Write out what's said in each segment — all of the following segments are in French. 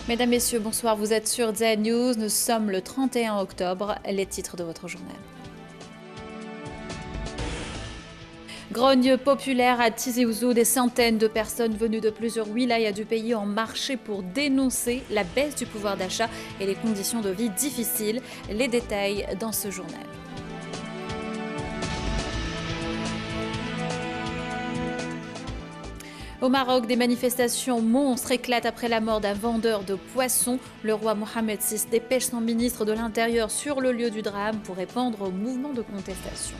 Mesdames, Messieurs, bonsoir. Vous êtes sur ZAD News. Nous sommes le 31 octobre. Les titres de votre journal. Grogne populaire à Tizi Ouzou. Des centaines de personnes venues de plusieurs wilayas du pays ont marché pour dénoncer la baisse du pouvoir d'achat et les conditions de vie difficiles. Les détails dans ce journal. Au Maroc, des manifestations monstres éclatent après la mort d'un vendeur de poissons. Le roi Mohamed VI dépêche son ministre de l'Intérieur sur le lieu du drame pour répondre au mouvement de contestation.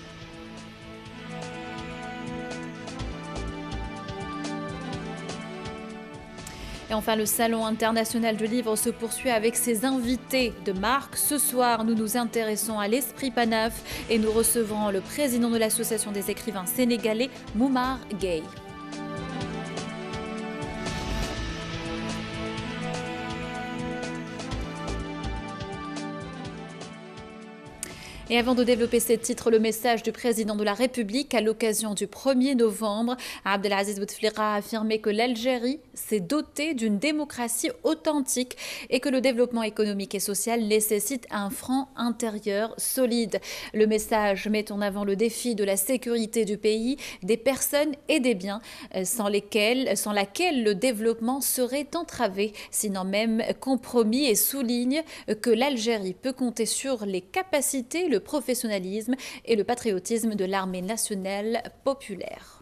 Et enfin, le Salon international du livre se poursuit avec ses invités de marque. Ce soir, nous nous intéressons à l'esprit panaf et nous recevrons le président de l'association des écrivains sénégalais, Moumar Gueye. Et avant de développer ces titres, le message du président de la République à l'occasion du 1er novembre. Abdelaziz Bouteflika a affirmé que l'Algérie s'est dotée d'une démocratie authentique et que le développement économique et social nécessite un franc intérieur solide. Le message met en avant le défi de la sécurité du pays, des personnes et des biens, sans laquelle le développement serait entravé, sinon même compromis, et souligne que l'Algérie peut compter sur les capacités, le professionnalisme et le patriotisme de l'armée nationale populaire.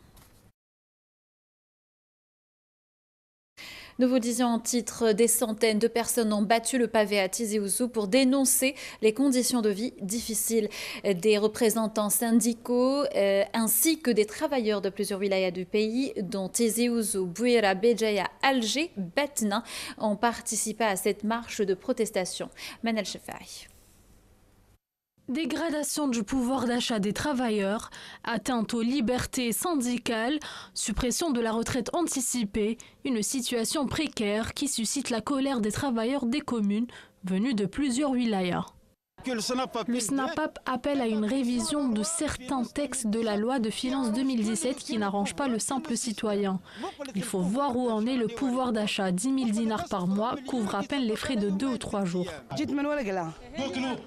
Nous vous disions en titre, des centaines de personnes ont battu le pavé à Tizi Ouzou pour dénoncer les conditions de vie difficiles. Des représentants syndicaux ainsi que des travailleurs de plusieurs wilayas du pays, dont Tizi Ouzou, Bouira, Béjaïa, Alger, Batna, ont participé à cette marche de protestation. Manal Chefaï. Dégradation du pouvoir d'achat des travailleurs, atteinte aux libertés syndicales, suppression de la retraite anticipée, une situation précaire qui suscite la colère des travailleurs des communes venus de plusieurs wilayas. Le SNAPAP appelle à une révision de certains textes de la loi de finances 2017 qui n'arrange pas le simple citoyen. Il faut voir où en est le pouvoir d'achat. 10 000 dinars par mois couvre à peine les frais de 2 ou 3 jours.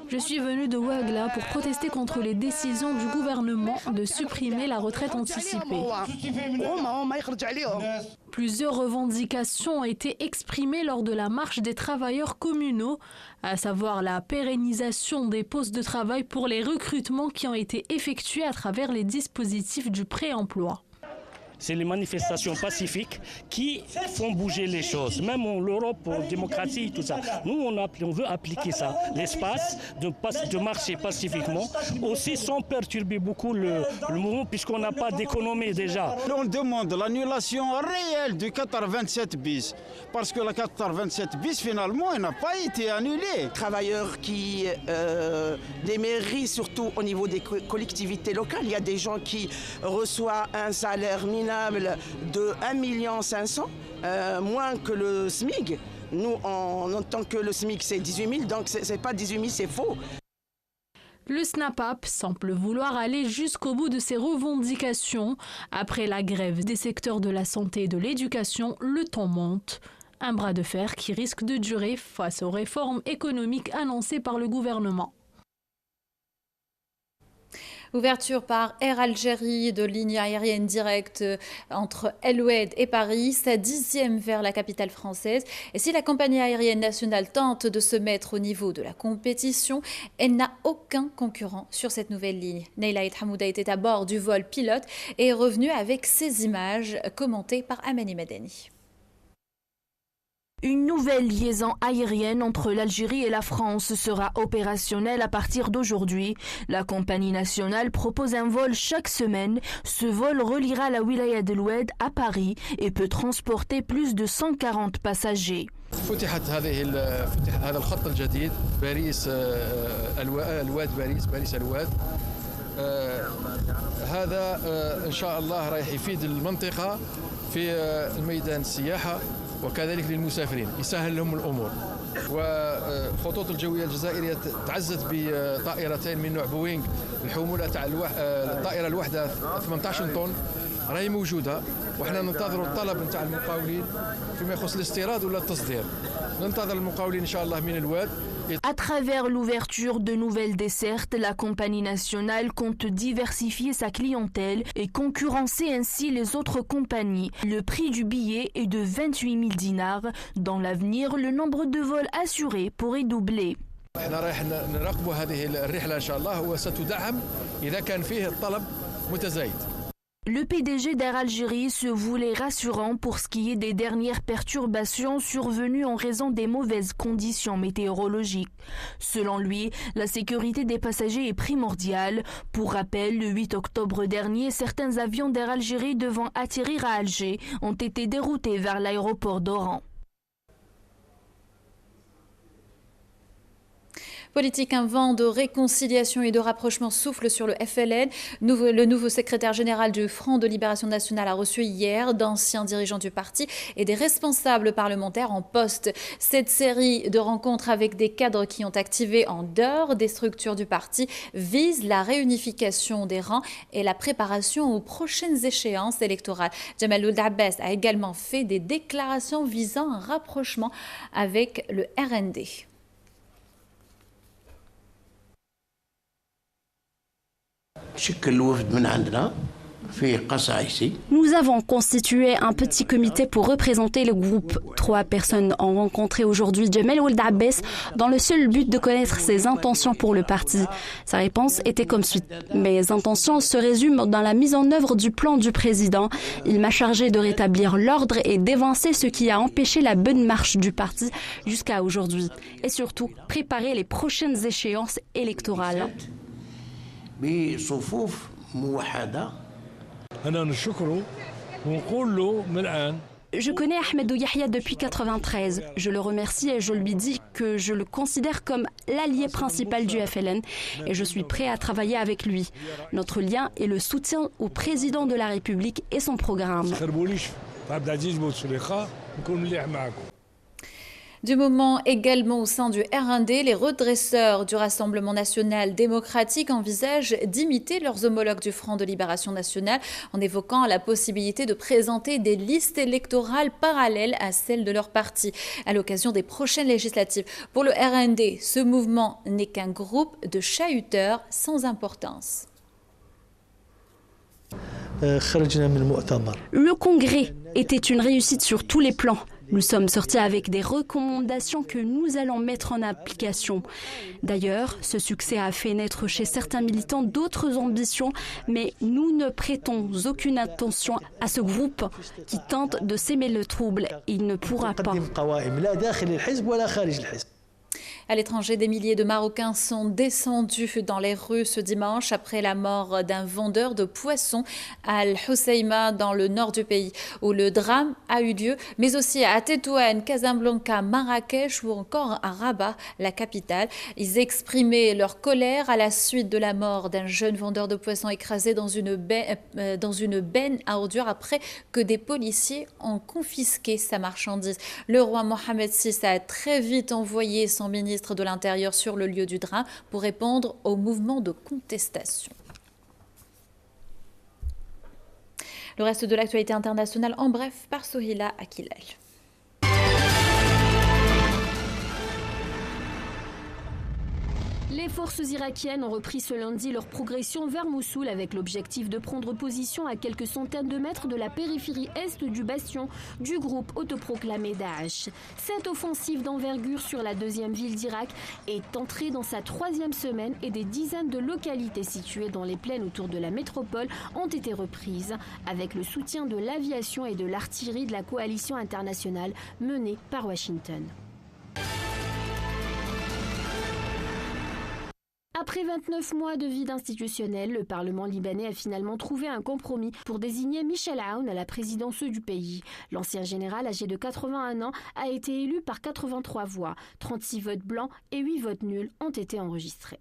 Je suis venu de Ouagla pour protester contre les décisions du gouvernement de supprimer la retraite anticipée. Plusieurs revendications ont été exprimées lors de la marche des travailleurs communaux, à savoir la pérennisation des postes de travail pour les recrutements qui ont été effectués à travers les dispositifs du pré-emploi. C'est les manifestations pacifiques qui font bouger les choses. Même en Europe, en démocratie, tout ça. Nous, on veut appliquer ça. L'espace de marcher pacifiquement, aussi sans perturber beaucoup le mouvement, puisqu'on n'a pas d'économie déjà. On demande l'annulation réelle du 427 bis. Parce que le 427 bis, finalement, il n'a pas été annulé. Travailleurs qui, les mairies, surtout au niveau des collectivités locales, il y a des gens qui reçoivent un salaire minable de 1,5 million, moins que le SMIC. Nous, on entend que le SMIC, c'est 18 000, donc c'est pas 18 000, c'est faux. Le SNAPAP semble vouloir aller jusqu'au bout de ses revendications. Après la grève des secteurs de la santé et de l'éducation, le temps monte. Un bras de fer qui risque de durer face aux réformes économiques annoncées par le gouvernement. Ouverture par Air Algérie de lignes aériennes directes entre El Oued et Paris, sa 10e vers la capitale française. Et si la compagnie aérienne nationale tente de se mettre au niveau de la compétition, elle n'a aucun concurrent sur cette nouvelle ligne. Neila Hamouda était à bord du vol pilote et est revenue avec ces images commentées par Amani Madani. Une nouvelle liaison aérienne entre l'Algérie et la France sera opérationnelle à partir d'aujourd'hui. La compagnie nationale propose un vol chaque semaine. Ce vol reliera la wilaya d'El Oued à Paris et peut transporter plus de 140 passagers. فتح هذا الخط الجديد باريس الواد باريس الواد هذا ان شاء الله رايح يفيد المنطقه في الميدان السياحه وكذلك للمسافرين يسهل لهم الامور. وخطوط الجويه الجزائريه تعزت بطائرتين من نوع بوينغ الحموله تاع الطائره الواحده 18 طن راهي موجوده وحنا ننتظروا الطلب نتاع المقاولين فيما يخص الاستيراد ولا التصدير. ننتظر المقاولين إن شاء الله من الواد. À travers l'ouverture de nouvelles dessertes, la compagnie nationale compte diversifier sa clientèle et concurrencer ainsi les autres compagnies. Le prix du billet est de 28 000 dinars. Dans l'avenir, le nombre de vols assurés pourrait doubler. احنا رايح نراقبوا هذه الرحلة إن شاء الله وستدعم إذا كان فيه الطلب متزايد. Le PDG d'Air Algérie se voulait rassurant pour ce qui est des dernières perturbations survenues en raison des mauvaises conditions météorologiques. Selon lui, la sécurité des passagers est primordiale. Pour rappel, le 8 octobre dernier, certains avions d'Air Algérie devant atterrir à Alger ont été déroutés vers l'aéroport d'Oran. Politique, un vent de réconciliation et de rapprochement souffle sur le FLN. Le nouveau secrétaire général du Front de Libération Nationale a reçu hier d'anciens dirigeants du parti et des responsables parlementaires en poste. Cette série de rencontres avec des cadres qui ont activé en dehors des structures du parti vise la réunification des rangs et la préparation aux prochaines échéances électorales. Jamal Ould Abbas a également fait des déclarations visant un rapprochement avec le RND. Nous avons constitué un petit comité pour représenter le groupe. 3 personnes ont rencontré aujourd'hui Jamal Ould Abbas dans le seul but de connaître ses intentions pour le parti. Sa réponse était comme suit. Mes intentions se résument dans la mise en œuvre du plan du président. Il m'a chargé de rétablir l'ordre et d'évincer ce qui a empêché la bonne marche du parti jusqu'à aujourd'hui. Et surtout, préparer les prochaines échéances électorales. بصفوف موحدة. Je connais Ahmed Yahya depuis 1993. Je le remercie et je lui dis que je le considère comme l'allié principal du FLN et je suis prêt à travailler avec lui. Notre lien est le soutien au président de la République et son programme. Du moment également au sein du RND, les redresseurs du Rassemblement national démocratique envisagent d'imiter leurs homologues du Front de Libération nationale en évoquant la possibilité de présenter des listes électorales parallèles à celles de leur parti à l'occasion des prochaines législatives. Pour le RND, ce mouvement n'est qu'un groupe de chahuteurs sans importance. Le congrès était une réussite sur tous les plans. Nous sommes sortis avec des recommandations que nous allons mettre en application. D'ailleurs, ce succès a fait naître chez certains militants d'autres ambitions, mais nous ne prêtons aucune attention à ce groupe qui tente de s'aimer le trouble. Il ne pourra pas. À l'étranger, des milliers de Marocains sont descendus dans les rues ce dimanche après la mort d'un vendeur de poissons à Al-Hoceima dans le nord du pays, où le drame a eu lieu, mais aussi à Tétouan, Casablanca, Marrakech ou encore à Rabat, la capitale. Ils exprimaient leur colère à la suite de la mort d'un jeune vendeur de poissons écrasé dans une benne à ordures après que des policiers ont confisqué sa marchandise. Le roi Mohamed VI a très vite envoyé son ministre de l'Intérieur sur le lieu du drame pour répondre au mouvement de contestation. Le reste de l'actualité internationale en bref par Sohila Akilal. Les forces irakiennes ont repris ce lundi leur progression vers Mossoul avec l'objectif de prendre position à quelques centaines de mètres de la périphérie est du bastion du groupe autoproclamé Daesh. Cette offensive d'envergure sur la deuxième ville d'Irak est entrée dans sa 3e semaine et des dizaines de localités situées dans les plaines autour de la métropole ont été reprises avec le soutien de l'aviation et de l'artillerie de la coalition internationale menée par Washington. Après 29 mois de vide institutionnel, le Parlement libanais a finalement trouvé un compromis pour désigner Michel Aoun à la présidence du pays. L'ancien général âgé de 81 ans a été élu par 83 voix. 36 votes blancs et 8 votes nuls ont été enregistrés.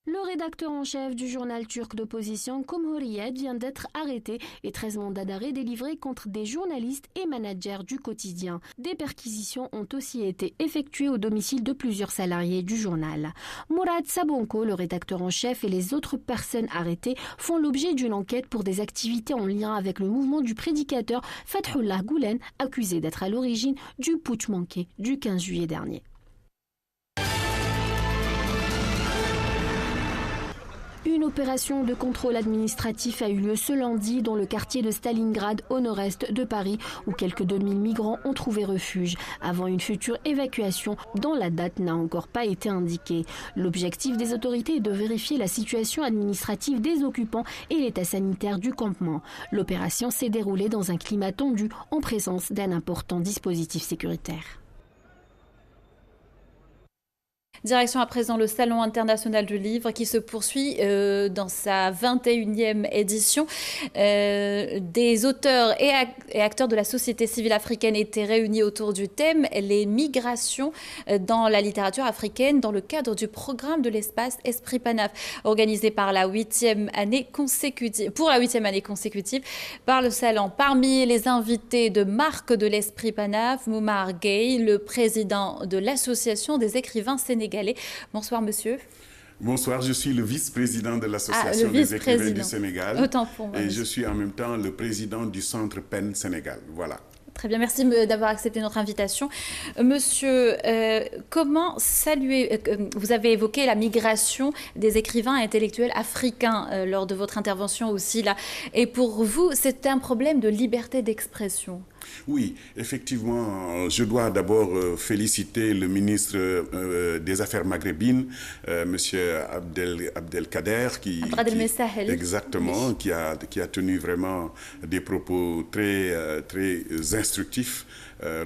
Le rédacteur en chef du journal turc d'opposition Cumhuriyet vient d'être arrêté et 13 mandats d'arrêt délivrés contre des journalistes et managers du quotidien. Des perquisitions ont aussi été effectuées au domicile de plusieurs salariés du journal. Mourad Sabonko, le rédacteur en chef, et les autres personnes arrêtées font l'objet d'une enquête pour des activités en lien avec le mouvement du prédicateur Fathullah Gulen, accusé d'être à l'origine du putsch manqué du 15 juillet dernier. Une opération de contrôle administratif a eu lieu ce lundi dans le quartier de Stalingrad au nord-est de Paris où quelques 2000 migrants ont trouvé refuge avant une future évacuation dont la date n'a encore pas été indiquée. L'objectif des autorités est de vérifier la situation administrative des occupants et l'état sanitaire du campement. L'opération s'est déroulée dans un climat tendu en présence d'un important dispositif sécuritaire. Direction à présent le Salon international du livre qui se poursuit dans sa 21e édition. Des auteurs et acteurs de la société civile africaine étaient réunis autour du thème « Les migrations dans la littérature africaine » dans le cadre du programme de l'espace Esprit Panaf, organisé par la 8e année consécutive, par le Salon. Parmi les invités de marque de l'Esprit Panaf, Moumar Gueye, le président de l'Association des écrivains sénégalais. Bonsoir monsieur. Bonsoir, je suis le vice-président de l'Association des écrivains du Sénégal. Autant pour moi. Et je suis en même temps le président du Centre PEN Sénégal. Voilà. Très bien, merci d'avoir accepté notre invitation. Monsieur, comment saluer, vous avez évoqué la migration des écrivains et intellectuels africains lors de votre intervention aussi là. Et pour vous, c'est un problème de liberté d'expression? Oui, effectivement, je dois d'abord féliciter le ministre des Affaires maghrébines, M. Abdelkader, qui a tenu vraiment des propos très instructifs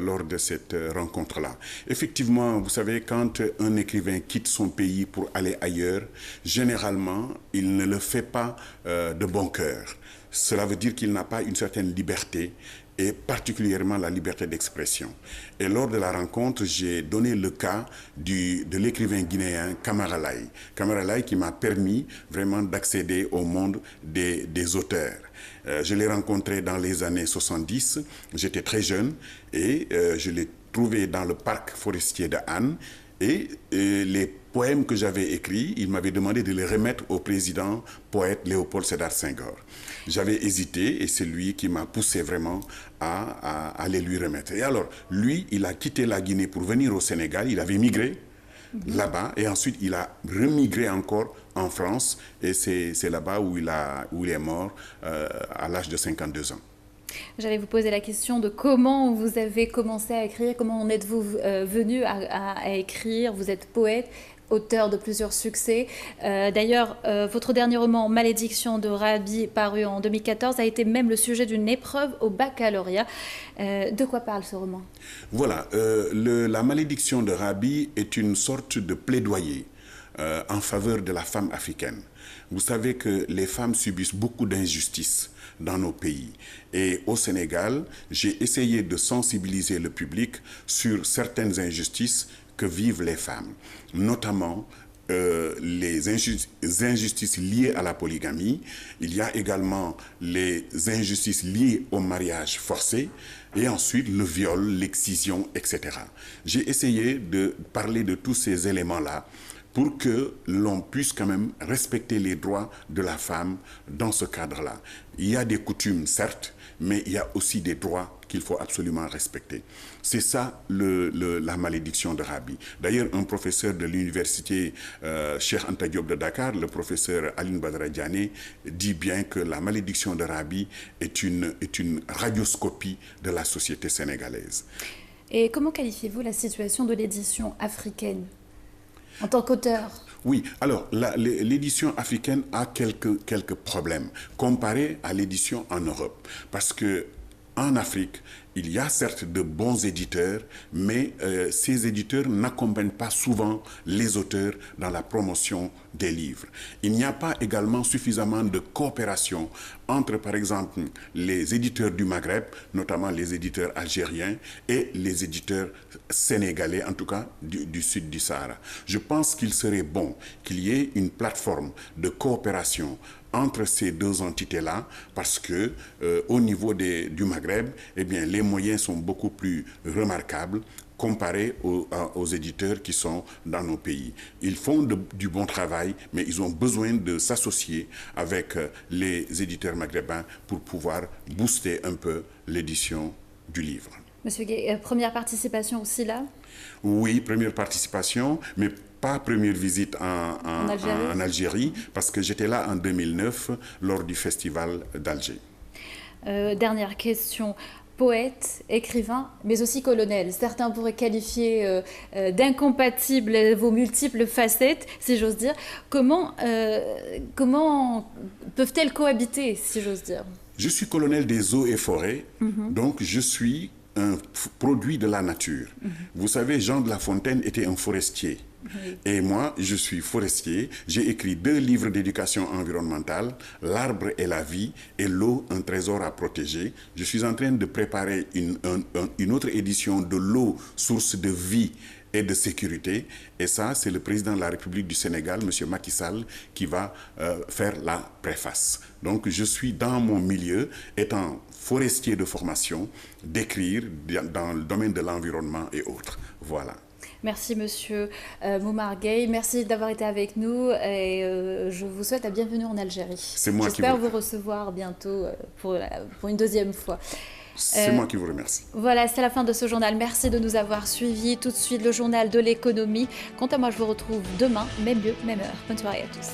lors de cette rencontre-là. Effectivement, vous savez, quand un écrivain quitte son pays pour aller ailleurs, généralement, il ne le fait pas de bon cœur. Cela veut dire qu'il n'a pas une certaine liberté, et particulièrement la liberté d'expression. Et lors de la rencontre, j'ai donné le cas de l'écrivain guinéen Camara Laye. Camara Laye qui m'a permis vraiment d'accéder au monde des auteurs. Je l'ai rencontré dans les années 70, j'étais très jeune et je l'ai trouvé dans le parc forestier de Hann. Et les poèmes que j'avais écrits, il m'avait demandé de les remettre au président poète Léopold Sédar Senghor. J'avais hésité et c'est lui qui m'a poussé vraiment à les lui remettre. Et alors, lui, il a quitté la Guinée pour venir au Sénégal. Il avait migré là-bas et ensuite il a remigré encore en France. Et c'est là-bas où il est mort à l'âge de 52 ans. J'allais vous poser la question de comment vous avez commencé à écrire, comment en êtes-vous venu à écrire. Vous êtes poète, auteur de plusieurs succès. D'ailleurs, votre dernier roman, Malédiction de Rabi, paru en 2014, a été même le sujet d'une épreuve au baccalauréat. De quoi parle ce roman? Voilà, La Malédiction de Rabi est une sorte de plaidoyer en faveur de la femme africaine. Vous savez que les femmes subissent beaucoup d'injustices dans nos pays. Et au Sénégal, j'ai essayé de sensibiliser le public sur certaines injustices que vivent les femmes, notamment les injustices liées à la polygamie. Il y a également les injustices liées au mariage forcé et ensuite le viol, l'excision, etc. J'ai essayé de parler de tous ces éléments-là pour que l'on puisse quand même respecter les droits de la femme dans ce cadre-là. Il y a des coutumes, certes, mais il y a aussi des droits qu'il faut absolument respecter. C'est ça la malédiction de Rabi. D'ailleurs, un professeur de l'université Cheikh Anta Diop de Dakar, le professeur Aline Badara Diané, dit bien que la malédiction de Rabi est une radioscopie de la société sénégalaise. Et comment qualifiez-vous la situation de l'édition africaine en tant qu'auteur? Oui, alors l'édition africaine a quelques problèmes comparée à l'édition en Europe. Parce que en Afrique, il y a certes de bons éditeurs, mais ces éditeurs n'accompagnent pas souvent les auteurs dans la promotion des livres. Il n'y a pas également suffisamment de coopération entre, par exemple, les éditeurs du Maghreb, notamment les éditeurs algériens, et les éditeurs sénégalais, en tout cas du sud du Sahara. Je pense qu'il serait bon qu'il y ait une plateforme de coopération entre ces deux entités-là, parce que au niveau du Maghreb, eh bien, les moyens sont beaucoup plus remarquables comparés aux éditeurs qui sont dans nos pays. Ils font du bon travail, mais ils ont besoin de s'associer avec les éditeurs maghrébins pour pouvoir booster un peu l'édition du livre. Monsieur Gueye, première participation aussi là? Oui, première participation, mais pas première visite en Algérie, parce que j'étais là en 2009 lors du festival d'Alger. Dernière question. Poète, écrivain, mais aussi colonel. Certains pourraient qualifier d'incompatibles vos multiples facettes, si j'ose dire. Comment peuvent-elles cohabiter, si j'ose dire? Je suis colonel des eaux et forêts, donc je suis un produit de la nature. Vous savez, Jean de La Fontaine était un forestier. Et moi, je suis forestier. J'ai écrit 2 livres d'éducation environnementale, L'arbre et la vie et L'eau, un trésor à protéger. Je suis en train de préparer une autre édition de L'eau, source de vie et de sécurité. Et ça, c'est le président de la République du Sénégal, M. Macky Sall, qui va faire la préface. Donc, je suis dans mon milieu, étant forestier de formation, d'écrire dans le domaine de l'environnement et autres. Voilà. Merci Monsieur Moumar Gueye, merci d'avoir été avec nous et je vous souhaite la bienvenue en Algérie. C'est moi qui J'espère vous recevoir bientôt pour une deuxième fois. C'est moi qui vous remercie. Voilà, c'est la fin de ce journal. Merci de nous avoir suivis. Tout de suite, le journal de l'économie. Quant à moi, je vous retrouve demain, même lieu, même heure. Bonne soirée à tous.